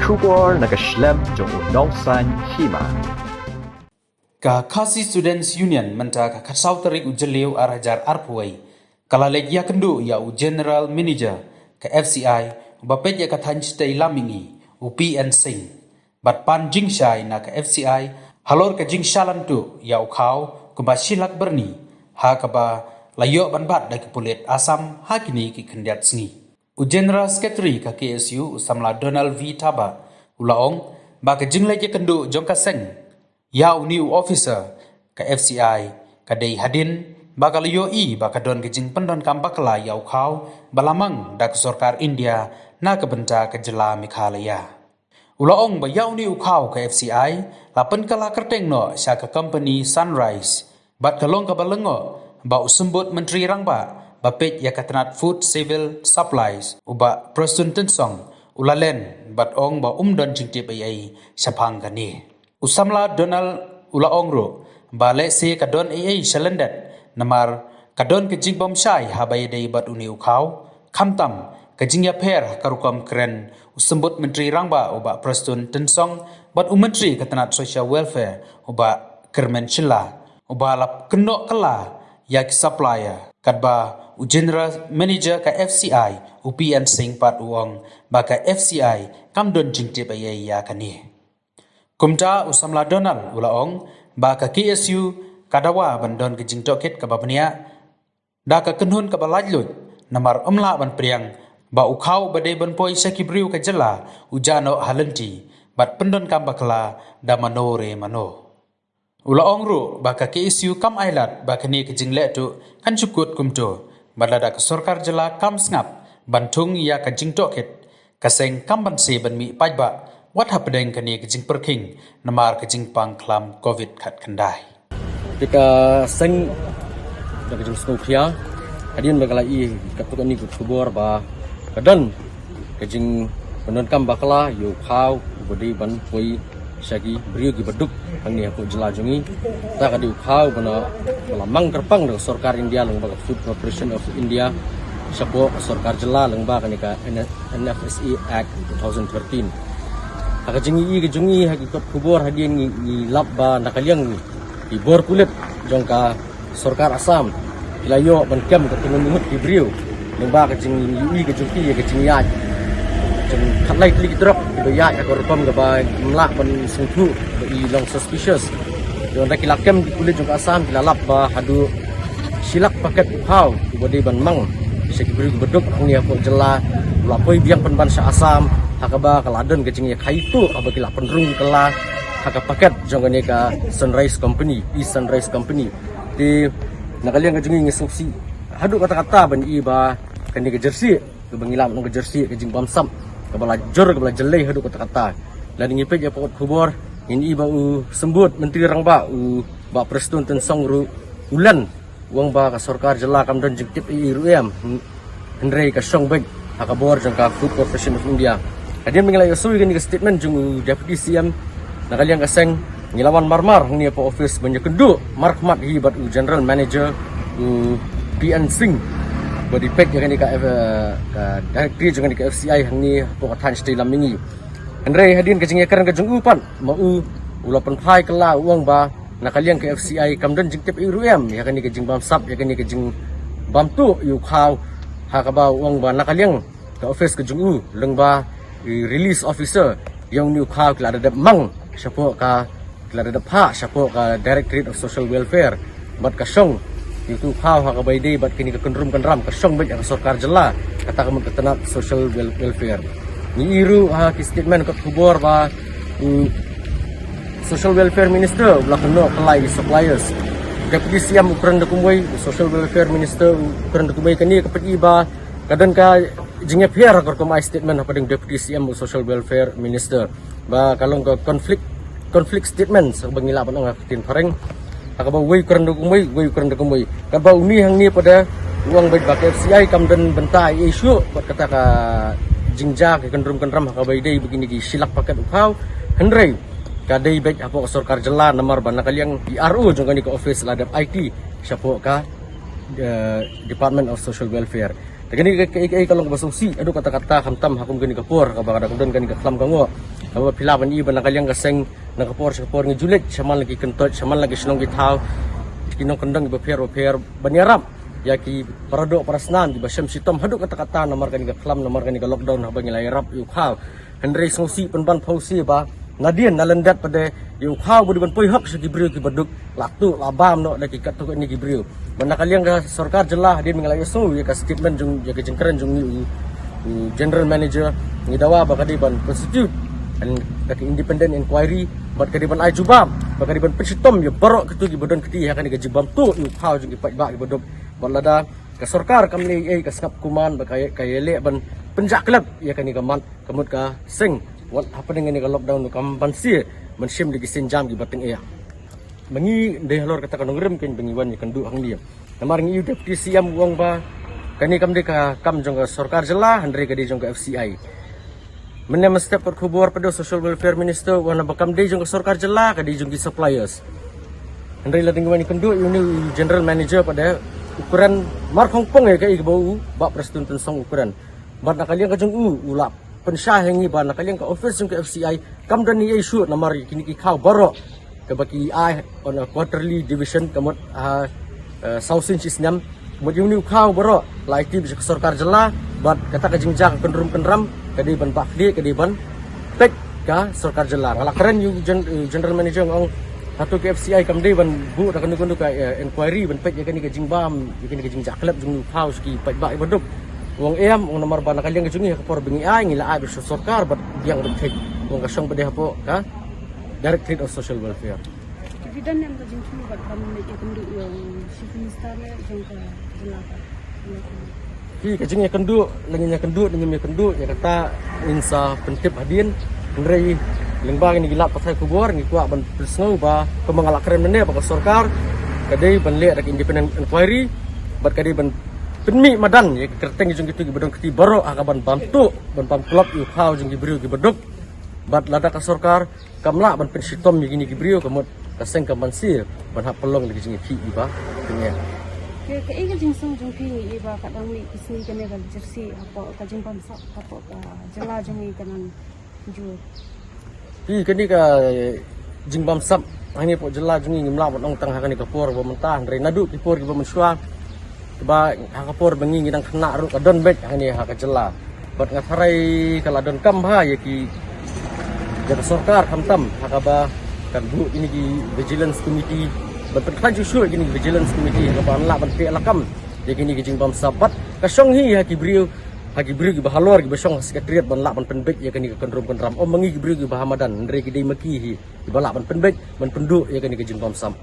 Kubor nakaslem jong nausan hima. Ka Khasi Students Union menta ka khatsau tarik ujeliu arajar arpuai kala legia kendu ya u General Manager ka FCI bapet ya ka thanchtai lamingi u PN Singh bat pan jingshai na ka FCI halor ka jingshalan tu ya u khau kumba silak berni ha ka ba layo banbat da ki pulet Asam ha kini ki khendiat sngi u General Secretary ka KSU Samla Donald V Thaba ulaong ba ka jinglai ke kendu jong ka seng ya new officer ka FCI ka dei hadin bakal yo baka don gejing pendon kambakla yau khau balamang dak sarkar India na ka benta ka jela Meghalaya ulaong ba yau new khau ka FCI lapen kala kerteng no sya ka company Sunrise bat kalong ka balengo ba usembut menteri rangba bapet ya katnat food civil supplies uba Preston Tensong ulalen bat ong ba don jingtip ai sapang kani Usamla Donald ulaong ro bale se kadon ai shalendat namar kadon kejing bom syai habai dei bat uni ukhau khamtam kejing ya pher karukam kren usembut menteri rangba uba Preston Tensong bat menteri katanat social welfare uba Kermen Chilla uba lap kenok kala yak supplier kadba u general manager ka FCI UPN Singh pat uong ba ka FCI kamdon jingtip ai ya kani Kumta Usamla Donald ulaong ba ka KSU kadawa bandon gejing toket ka babnia da ka kenhun ka balajlut namar umla ban priang ba ukhau bade ban poi sakibriu ka jela ujano halenti bat pendon kam bakla da manore mano ulaong ru ba ka KSU kam ailat ba kani gejing le tu kan cukut kumto balada ka sarkar jela kam snap bantung ya ka jing toket kaseng kam ban se ban mi pajba wat hapedeng kani kejing perking namar kejing pangklam covid khat kandai jika seng dak kejing skopia hadin bagala I katuk ni kubor ba kadan kejing penonkan bakala yu khau bodi ban poi sagi brio gi beduk angni aku jelajungi ta kadi khau bana lamang terpang dengan sarkar India leng ba Food Corporation of India sapo sarkar jela leng ba kani ka NFSE Act 2013 Akajingi kejungi hakikat kubur hadian ni labba nakaliang ni bor kulit jongka sarkar Asam ilayo bankiam ketemu mut hibriu lembah kejingi kejungi kejingi jeng khatlai klik drop ya korpam gaba melak ban sungtu i long suspicious jong dakilakam kulit jongka Asam kilalap ba hadu silak paket hau bodi ban mang sekibri beduk ni aku jela lapoi biang penban sa Asam hakaba kaladan kejing ya kaitu abakila penrung kala haka paket jongane ka Sunrise Company Sunrise Company di nakaliang kejing ngesopsi hadu kata-kata ban iba kani ke jersey ke bangilam nang ke jersey kejing bamsam kabala jor kabala jelai hadu kata-kata lan ngipet ya pokok kubur ini iba u sembut menteri rangba u ba Preston Tensong ru ulan wang ba ka sarkar jela kamdan jengtip IRUM Henry ka Songbek hakabor jangka Food Corporation of India Kadian mengalai usui kan statement jung deputy CM nakaliang kaseng ngilawan marmar ni apa office banyak kendu markmat hibat general manager PN Singh body pack yang ka directory jangan ka FCI hang ni pokatan stay lamingi Andre hadin kajing yakan kajung upan mau ulapan phai kala uang ba nakaliang ka FCI kamdan jingtep IRUM ya kan ni kajing bamsap ya kan ni kajing bamtu yu khau hakaba uang ba nakaliang ka office kajung lengba release officer yang new khau kala ada mang siapa ka kala ada pha siapa ka Directorate of Social Welfare bat ka song itu khau ha ka baide bat kini ka kendrum kendram ka song bat sarkar jela kata ka mentenat social welfare ni iru ha ki statement ka kubor ba social welfare minister ulah kena apply suppliers deputy CM ukuran dakumoi social welfare minister ukuran dakumoi kani ka peti ba kadang ka jingnya piar kor komai statement apa dengan deputy CM social welfare minister ba kalong ka conflict statement sa bangila pa nga tin pareng akaba way kurang dokumoi kaba uni hang ni pada uang baik ba FCI kamdan benta isu buat kata ka jingja ke kendrum akaba dei begini gi silak paket ukau hendrei kadai baik apa sarkar jela namar bana kaliang IRU jong ni ka office ladap IT siapa ka Department of Social Welfare Kani kalau basong si adu kata-kata hamtam hakum gani kapur kabada kemudian gani kaklam kango Aba pila ban i ban nakaliang kaseng nakapor ngejulit saman lagi kentot saman lagi senong gitau kinong kendang beper baniarap ya ki paradok parasnan di basam sitom haduk kata-kata nomor kan klam nomor kan lockdown habang ilai rap yu khau Henry Songsi penban pausi ba nadian nalendat pada yu khau budi ban poi hak segi brio ki baduk latu labam no lagi kat tok ni ki brio manakaliang ka sarkar jelah dia mengalai so ya ka statement jung ya ka jengkeran jung general manager ni dawa ba kadi ban constitute and kaki independent inquiry bat kadiban ai jubam bakadiban pensitom ya barok ketu gi bodon keti ya kan ga jubam tu yu khau jung ipat ba gi bodom balada ka sarkar kamli ka skap kuman bakay kayele ban penjak klub ya kan ga man kamut ka sing what happening ni ga lockdown no kam bansi man sim di senjam gi bateng ya mangi de halor kata kan ngrem ken bengiwan ya kan du hang dia namar ngi deputy siam wong ba kani kam de ka kam jong sarkar jelah andre ka di jong FCI Menem step perkhubur pada social welfare minister wana bakam de jong sarkar jelah ka di jong suppliers. Henry la dingwan kendu ini general manager pada ukuran mark Hong Kong ya kai bau bak presiden tensong ukuran. Bat nakaliang ka jong ulap pensah hengi ba nakaliang ka office jong FCI kam dan ni issue namar kini ki khau baro ke baki ai on a quarterly division kamot South Islam mod yung khau baro la aktif jong sarkar jelah bat kata ka jingjak kendrum kadi ban bakli kadi ban pek ka sarkar jelah ala keren you general manager ngong satu ke FCI kamde ban bu da kandu ka inquiry ban pek yakani ka jingbam yakani ka jingjak klub jung house ki pek ba ibaduk wong em wong nomor ban kaliang jungi ka por bengi ai ngila ai ber sarkar bat biang tek wong ka song bede hapo ka directorate of social welfare Dividan yang kajing cuma bat kami nak kendu yang chief minister le jong ka jelah Ki kajing ya kendu dengan kendu ya kata insa pentip hadin ndrei lengbang ni gilap pasai kubur ni kuak ban persngau ba pemangalak keren mene ba sarkar kadai ban le dak independent inquiry bat kadai ban penmi madan ya kerteng jung gitu gibedong keti baro akaban bantu ban pamplop yu khau jung gibriu gibedok bat lada ka sarkar kamla ban pensitom gini gibriu kamot kaseng kamansi ban hak pelong lagi jung ki ba tengnya ke ega jingsong jong ki ni iba kadang ni kisni kene gal jersey apa kajing bangsa apa jelah jong ni kanan ju Ki kani ka jingbam sap hani po jelah jong ni mla botong tang hakani kapor ba mentah re nadu kipor ba mensua ba hakapor bengi ngidang kena ru ka don bet hani hak jelah bat ngatharai kala don kam ha ya ki jaga sarkar kamtam hakaba kan bu ini ki vigilance committee berpekan justru gini vigilance committee kapan lah berpihak lakam jadi gini kijing bam sabat kasong hi haki brio ki bahalor ki besong sekretariat ban lak ban penbek ya kini kendram om mengi ki brio ki bahamadan ndre ki dei maki hi balak ban penbek ban penduk ya kini kijing bam sam